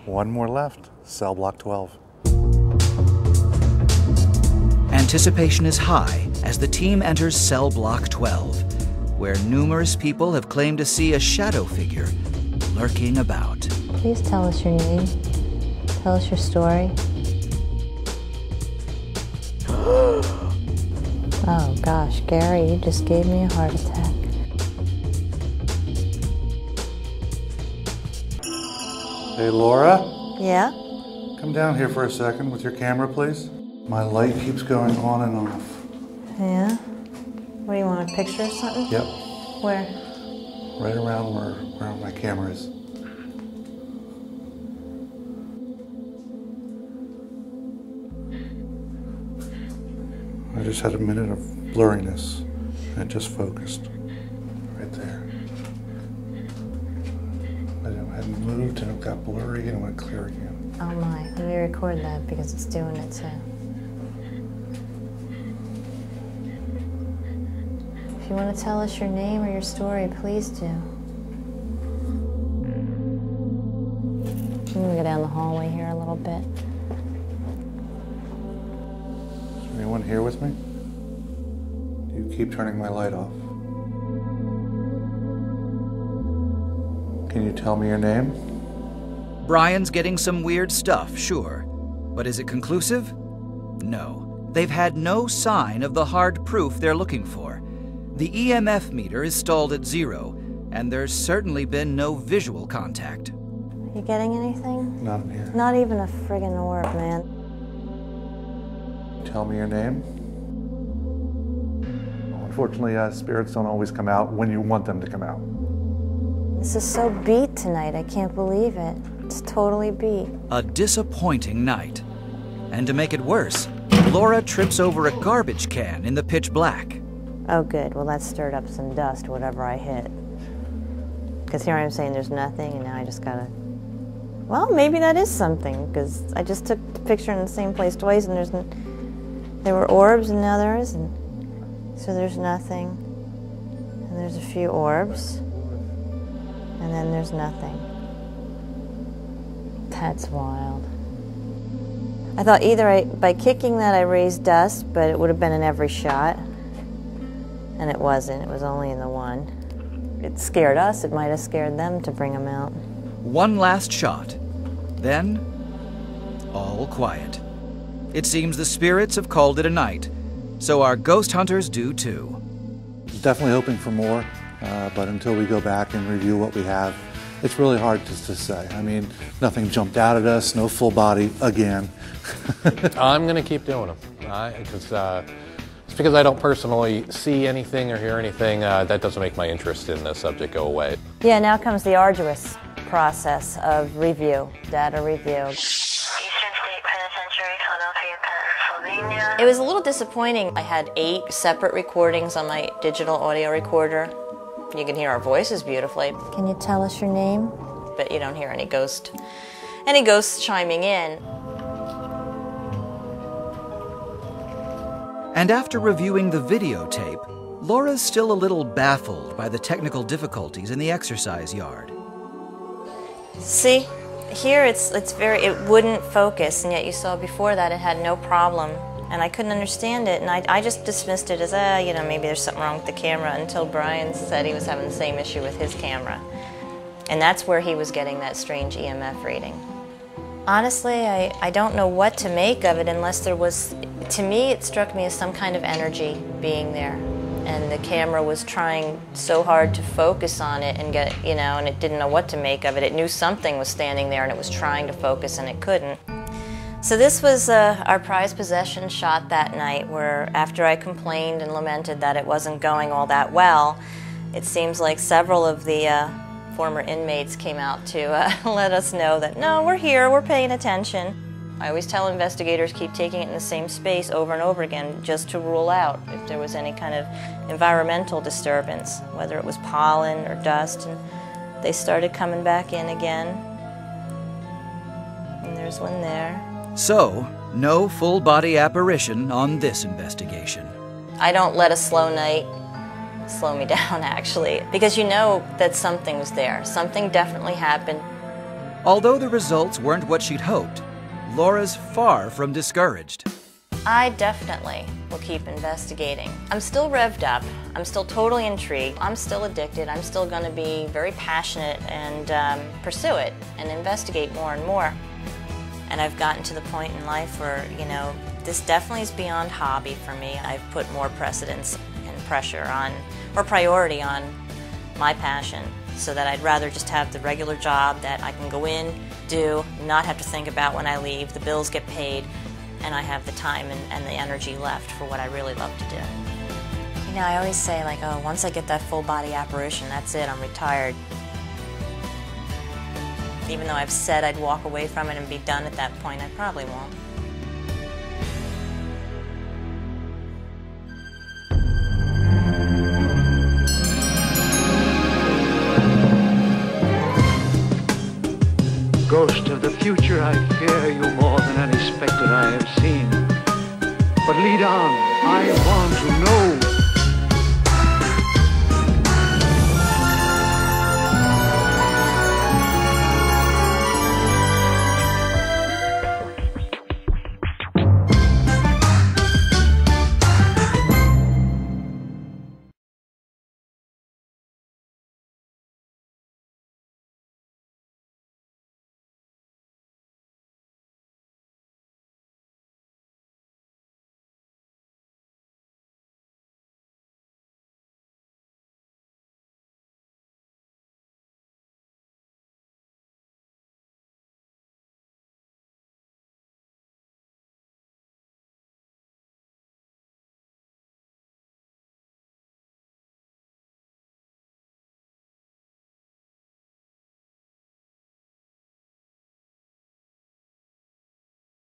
One more left, cell block 12. Anticipation is high as the team enters cell block 12, where numerous people have claimed to see a shadow figure lurking about. Please tell us your name. Tell us your story. Oh gosh, Gary, you just gave me a heart attack. Hey, Laura? Yeah? Come down here for a second with your camera, please. My light keeps going on and off. Yeah? What do you want, a picture or something? Yep. Where? Right around where my camera is. I just had a minute of blurriness, and it just focused right there. I hadn't moved, and it got blurry, and it went clear again. Oh my, let me record that because it's doing it too. If you want to tell us your name or your story, please do. I'm going to go down the hallway here a little bit. Is there anyone here with me? Do you keep turning my light off? Can you tell me your name? Brian's getting some weird stuff, sure. But is it conclusive? No. They've had no sign of the hard proof they're looking for. The EMF meter is stalled at 0, and there's certainly been no visual contact. You getting anything? Not in here. Not even a friggin' orb, man. Tell me your name. Unfortunately, spirits don't always come out when you want them to come out. This is so beat tonight, I can't believe it. It's totally beat. A disappointing night. And to make it worse, Laura trips over a garbage can in the pitch black. Oh good, well that stirred up some dust, whatever I hit. Because here I'm saying there's nothing, and now I just gotta... Well, maybe that is something, because I just took the picture in the same place twice, and there were orbs, and now there isn't. So there's nothing, and there's a few orbs, and then there's nothing. That's wild. I thought either by kicking that I raised dust, but it would have been in every shot. And it wasn't, it was only in the one. It scared us, it might have scared them to bring them out. One last shot. Then, all quiet. It seems the spirits have called it a night, so our ghost hunters do too. Definitely hoping for more, but until we go back and review what we have, it's really hard to say. I mean, nothing jumped out at us, no full body again. I'm going to keep doing them, because I don't personally see anything or hear anything. That doesn't make my interest in the subject go away. Yeah, now comes the arduous process of review, data review. Eastern State Penitentiary, Philadelphia, Pennsylvania. It was a little disappointing. I had 8 separate recordings on my digital audio recorder. You can hear our voices beautifully. Can you tell us your name? But you don't hear any ghosts chiming in. And after reviewing the videotape, Laura's still a little baffled by the technical difficulties in the exercise yard. See, here it wouldn't focus, and yet you saw before that it had no problem. And I couldn't understand it, and I just dismissed it as, maybe there's something wrong with the camera, until Brian said he was having the same issue with his camera. And that's where he was getting that strange EMF reading. Honestly, I don't know what to make of it unless there was, to me it struck me as some kind of energy being there. And the camera was trying so hard to focus on it and get, and it didn't know what to make of it. It knew something was standing there and it was trying to focus and it couldn't. So this was our prized possession shot that night, where after I complained and lamented that it wasn't going all that well, it seems like several of the former inmates came out to let us know that, no, we're here, we're paying attention. I always tell investigators, keep taking it in the same space over and over again, just to rule out if there was any kind of environmental disturbance, whether it was pollen or dust. And they started coming back in again. And there's one there. So, no full-body apparition on this investigation. I don't let a slow night slow me down, actually, because you know that something was there. Something definitely happened. Although the results weren't what she'd hoped, Laura's far from discouraged. I definitely will keep investigating. I'm still revved up. I'm still totally intrigued. I'm still addicted. I'm still going to be very passionate and pursue it and investigate more and more. And I've gotten to the point in life where, you know, this definitely is beyond hobby for me. I've put more precedence and pressure on, or priority on, my passion, so that I'd rather just have the regular job that I can go in, do, not have to think about when I leave, the bills get paid, and I have the time and the energy left for what I really love to do. You know, I always say, like, oh, once I get that full body apparition, that's it, I'm retired. Even though I've said I'd walk away from it and be done at that point, I probably won't. Ghost of the future, I fear you more than any spectre I have seen. But lead on, I want to know.